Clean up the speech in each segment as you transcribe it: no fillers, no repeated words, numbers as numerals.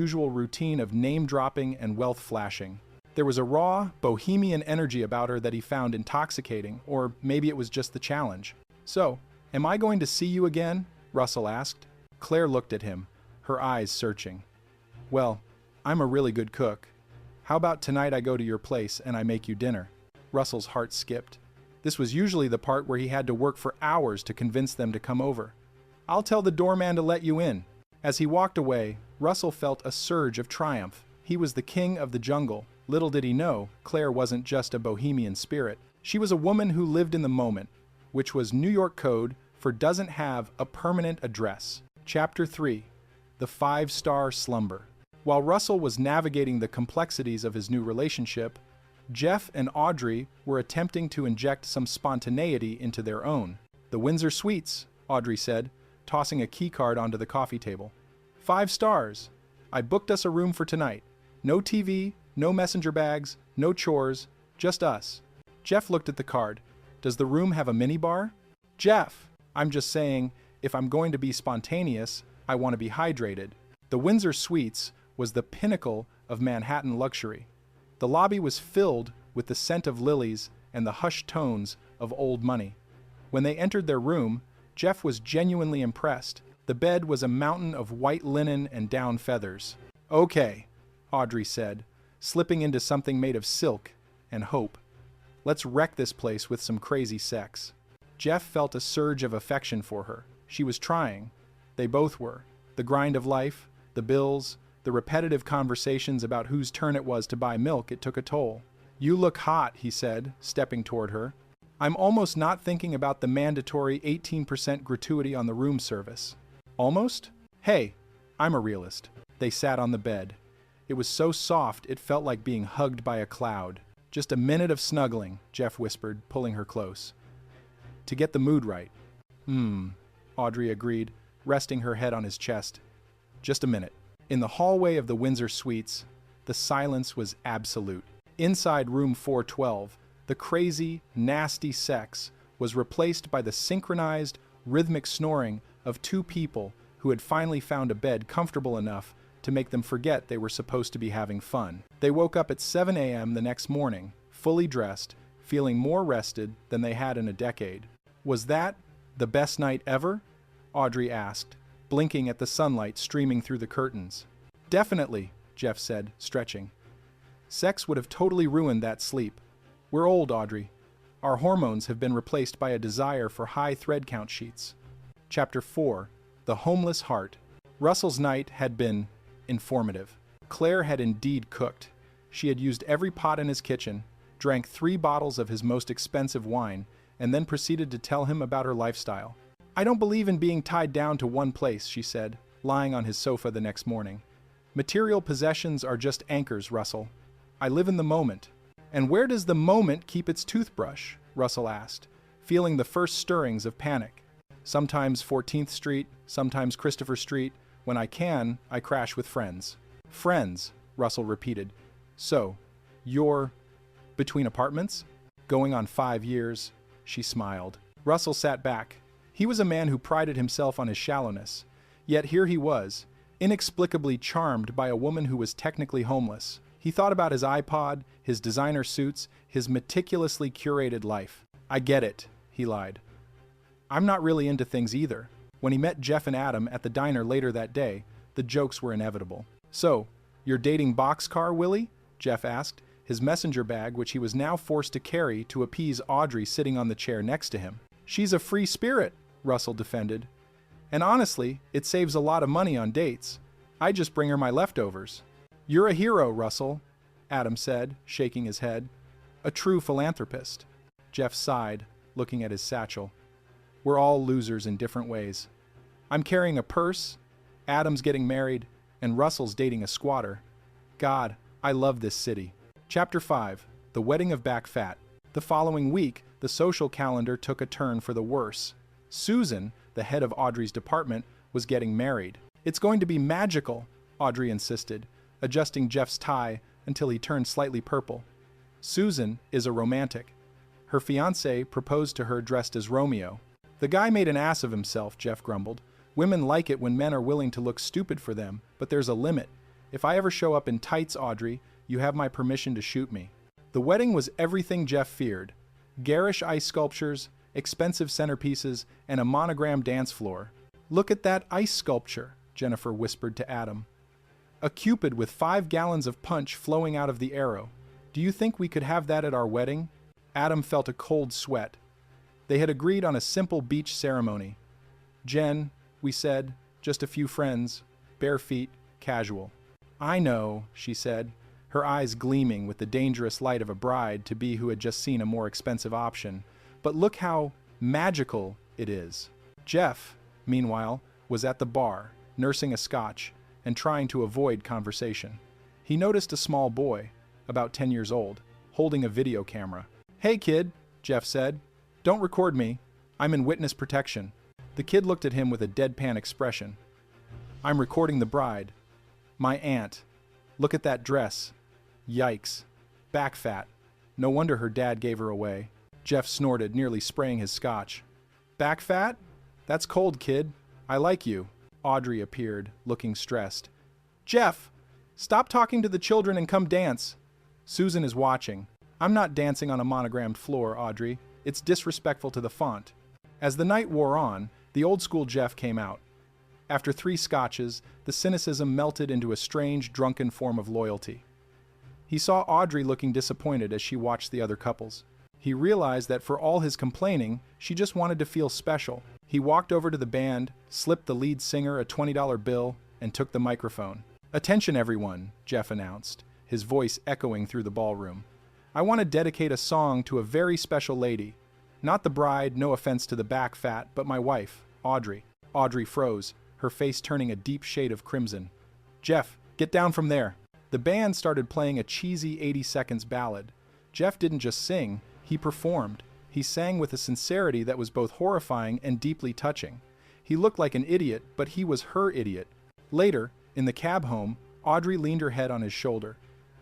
usual routine of name-dropping and wealth-flashing. There was a raw, bohemian energy about her that he found intoxicating, or maybe it was just the challenge. "So, am I going to see you again?" Russell asked. Claire looked at him, her eyes searching. "Well, I'm a really good cook. How about tonight I go to your place and I make you dinner?" Russell's heart skipped. This was usually the part where he had to work for hours to convince them to come over. "I'll tell the doorman to let you in." As he walked away, Russell felt a surge of triumph. He was the king of the jungle. Little did he know, Claire wasn't just a bohemian spirit. She was a woman who lived in the moment, which was New York code for doesn't have a permanent address. Chapter 3. The 5-Star Slumber. While Russell was navigating the complexities of his new relationship, Jeff and Audrey were attempting to inject some spontaneity into their own. "The Windsor Suites," Audrey said, tossing a keycard onto the coffee table. 5 stars. I booked us a room for tonight. No TV, no messenger bags, no chores, just us. Jeff looked at the card. "Does the room have a minibar?" "Jeff, I'm just saying, if I'm going to be spontaneous, I want to be hydrated." The Windsor Suites was the pinnacle of Manhattan luxury. The lobby was filled with the scent of lilies and the hushed tones of old money. When they entered their room, Jeff was genuinely impressed. The bed was a mountain of white linen and down feathers. "Okay," Audrey said, slipping into something made of silk and hope. "Let's wreck this place with some crazy sex." Jeff felt a surge of affection for her. She was trying. They both were. The grind of life, the bills, the repetitive conversations about whose turn it was to buy milk, it took a toll. "You look hot," he said, stepping toward her. "I'm almost not thinking about the mandatory 18% gratuity on the room service." "Almost? Hey, I'm a realist." They sat on the bed. It was so soft it felt like being hugged by a cloud. "Just a minute of snuggling," Jeff whispered, pulling her close. "To get the mood right." Audrey agreed, resting her head on his chest. "Just a minute." In the hallway of the Windsor Suites, the silence was absolute. Inside room 412, the crazy, nasty sex was replaced by the synchronized, rhythmic snoring of two people who had finally found a bed comfortable enough to make them forget they were supposed to be having fun. They woke up at 7 a.m. the next morning, fully dressed, feeling more rested than they had in a decade. "Was that the best night ever?" Audrey asked, blinking at the sunlight streaming through the curtains. "Definitely," Jeff said, stretching. "Sex would have totally ruined that sleep. We're old, Audrey. Our hormones have been replaced by a desire for high thread count sheets." Chapter 4. The Homeless Heart. Russell's night had been informative. Claire had indeed cooked. She had used every pot in his kitchen, drank 3 bottles of his most expensive wine, and then proceeded to tell him about her lifestyle. "I don't believe in being tied down to one place," she said, lying on his sofa the next morning. "Material possessions are just anchors, Russell. I live in the moment." "And where does the moment keep its toothbrush?" Russell asked, feeling the first stirrings of panic. "Sometimes 14th Street, sometimes Christopher Street. When I can, I crash with friends." "Friends," Russell repeated. "So, you're between apartments?" "Going on 5 years," she smiled. Russell sat back. He was a man who prided himself on his shallowness. Yet here he was, inexplicably charmed by a woman who was technically homeless. He thought about his iPod, his designer suits, his meticulously curated life. "I get it," he lied. "I'm not really into things either." When he met Jeff and Adam at the diner later that day, the jokes were inevitable. "So, you're dating Boxcar Willie?" Jeff asked, his messenger bag which he was now forced to carry to appease Audrey sitting on the chair next to him. "She's a free spirit," Russell defended. "And honestly, it saves a lot of money on dates. I just bring her my leftovers." "You're a hero, Russell," Adam said, shaking his head. "A true philanthropist." Jeff sighed, looking at his satchel. "We're all losers in different ways. I'm carrying a purse, Adam's getting married, and Russell's dating a squatter. God, I love this city." Chapter 5. The Wedding of Back Fat. The following week, the social calendar took a turn for the worse. Susan, the head of Audrey's department, was getting married. "It's going to be magical," Audrey insisted, adjusting Jeff's tie until he turned slightly purple. Susan is a romantic. Her fiancé proposed to her dressed as Romeo. "The guy made an ass of himself," Jeff grumbled. "Women like it when men are willing to look stupid for them, but there's a limit. If I ever show up in tights, Audrey, you have my permission to shoot me. The wedding was everything Jeff feared. Garish ice sculptures, expensive centerpieces, and a monogrammed dance floor. Look at that ice sculpture, Jennifer whispered to Adam. A cupid with 5 gallons of punch flowing out of the arrow. Do you think we could have that at our wedding? Adam felt a cold sweat. They had agreed on a simple beach ceremony. Jen, we said, just a few friends, bare feet, casual. I know, she said, her eyes gleaming with the dangerous light of a bride-to-be who had just seen a more expensive option. But look how magical it is. Jeff, meanwhile, was at the bar, nursing a scotch, and trying to avoid conversation. He noticed a small boy, about 10 years old, holding a video camera. Hey kid, Jeff said. Don't record me. I'm in witness protection. The kid looked at him with a deadpan expression. I'm recording the bride. My aunt. Look at that dress. Yikes. Back fat. No wonder her dad gave her away. Jeff snorted, nearly spraying his scotch. Back fat? That's cold, kid. I like you. Audrey appeared, looking stressed. Jeff, stop talking to the children and come dance. Susan is watching. I'm not dancing on a monogrammed floor, Audrey. It's disrespectful to the font. As the night wore on, the old-school Jeff came out. After 3 scotches, the cynicism melted into a strange, drunken form of loyalty. He saw Audrey looking disappointed as she watched the other couples. He realized that for all his complaining, she just wanted to feel special. He walked over to the band, slipped the lead singer a $20 bill, and took the microphone. Attention everyone, Jeff announced, his voice echoing through the ballroom. I want to dedicate a song to a very special lady. Not the bride, no offense to the back fat, but my wife, Audrey. Audrey froze, her face turning a deep shade of crimson. Jeff, get down from there. The band started playing a cheesy 80 seconds ballad. Jeff didn't just sing, he performed. He sang with a sincerity that was both horrifying and deeply touching. He looked like an idiot, but he was her idiot. Later, in the cab home, Audrey leaned her head on his shoulder.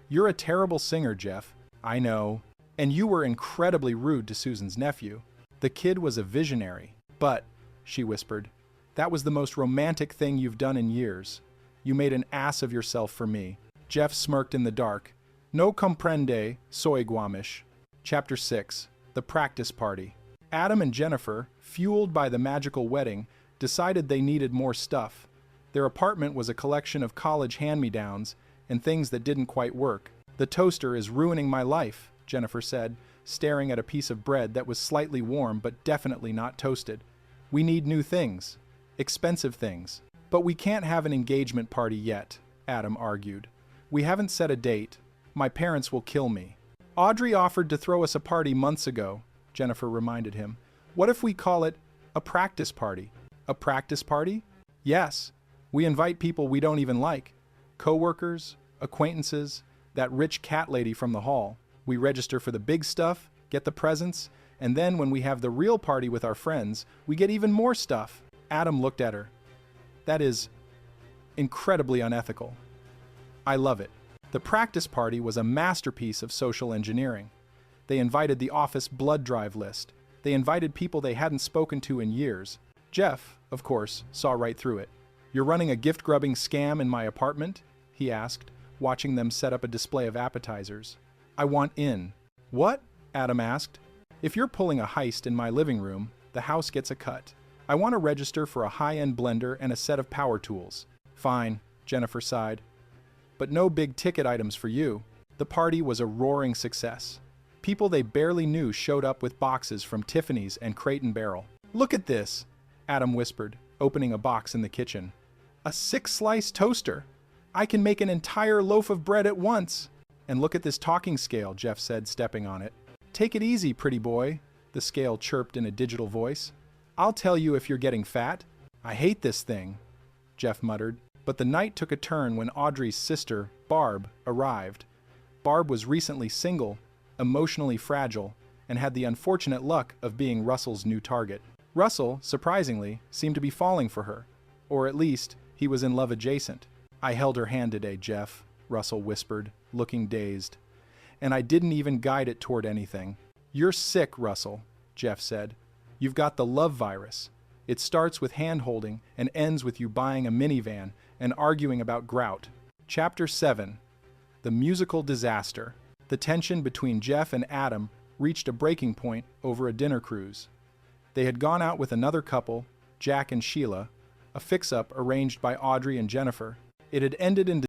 You're a terrible singer, Jeff. I know. And you were incredibly rude to Susan's nephew. The kid was a visionary. But, she whispered, that was the most romantic thing you've done in years. You made an ass of yourself for me. Jeff smirked in the dark. No comprende, soy Guamish. Chapter 6. The Practice Party. Adam and Jennifer, fueled by the magical wedding, decided they needed more stuff. Their apartment was a collection of college hand-me-downs and things that didn't quite work. The toaster is ruining my life, Jennifer said, staring at a piece of bread that was slightly warm but definitely not toasted. We need new things. Expensive things. But we can't have an engagement party yet, Adam argued. We haven't set a date. My parents will kill me. Audrey offered to throw us a party months ago, Jennifer reminded him. What if we call it a practice party? A practice party? Yes. We invite people we don't even like. Co-workers, acquaintances, that rich cat lady from the hall. We register for the big stuff, get the presents, and then when we have the real party with our friends, we get even more stuff. Adam looked at her. That is incredibly unethical. I love it. The practice party was a masterpiece of social engineering. They invited the office blood drive list. They invited people they hadn't spoken to in years. Jeff, of course, saw right through it. You're running a gift-grubbing scam in my apartment? He asked, watching them set up a display of appetizers. I want in. What? Adam asked. If you're pulling a heist in my living room, the house gets a cut. I want to register for a high-end blender and a set of power tools. Fine, Jennifer sighed. But no big-ticket items for you. The party was a roaring success. People they barely knew showed up with boxes from Tiffany's and Crate and Barrel. Look at this, Adam whispered, opening a box in the kitchen. A 6-slice toaster. I can make an entire loaf of bread at once. And look at this talking scale, Jeff said, stepping on it. Take it easy, pretty boy, the scale chirped in a digital voice. I'll tell you if you're getting fat. I hate this thing, Jeff muttered. But the night took a turn when Audrey's sister, Barb, arrived. Barb was recently single, emotionally fragile, and had the unfortunate luck of being Russell's new target. Russell, surprisingly, seemed to be falling for her. Or at least, he was in love adjacent. I held her hand today, Jeff, Russell whispered, looking dazed. And I didn't even guide it toward anything. You're sick, Russell, Jeff said. You've got the love virus. It starts with hand-holding and ends with you buying a minivan and arguing about grout. Chapter 7. The Musical Disaster. The tension between Jeff and Adam reached a breaking point over a dinner cruise. They had gone out with another couple, Jack and Sheila, a fix-up arranged by Audrey and Jennifer. It had ended in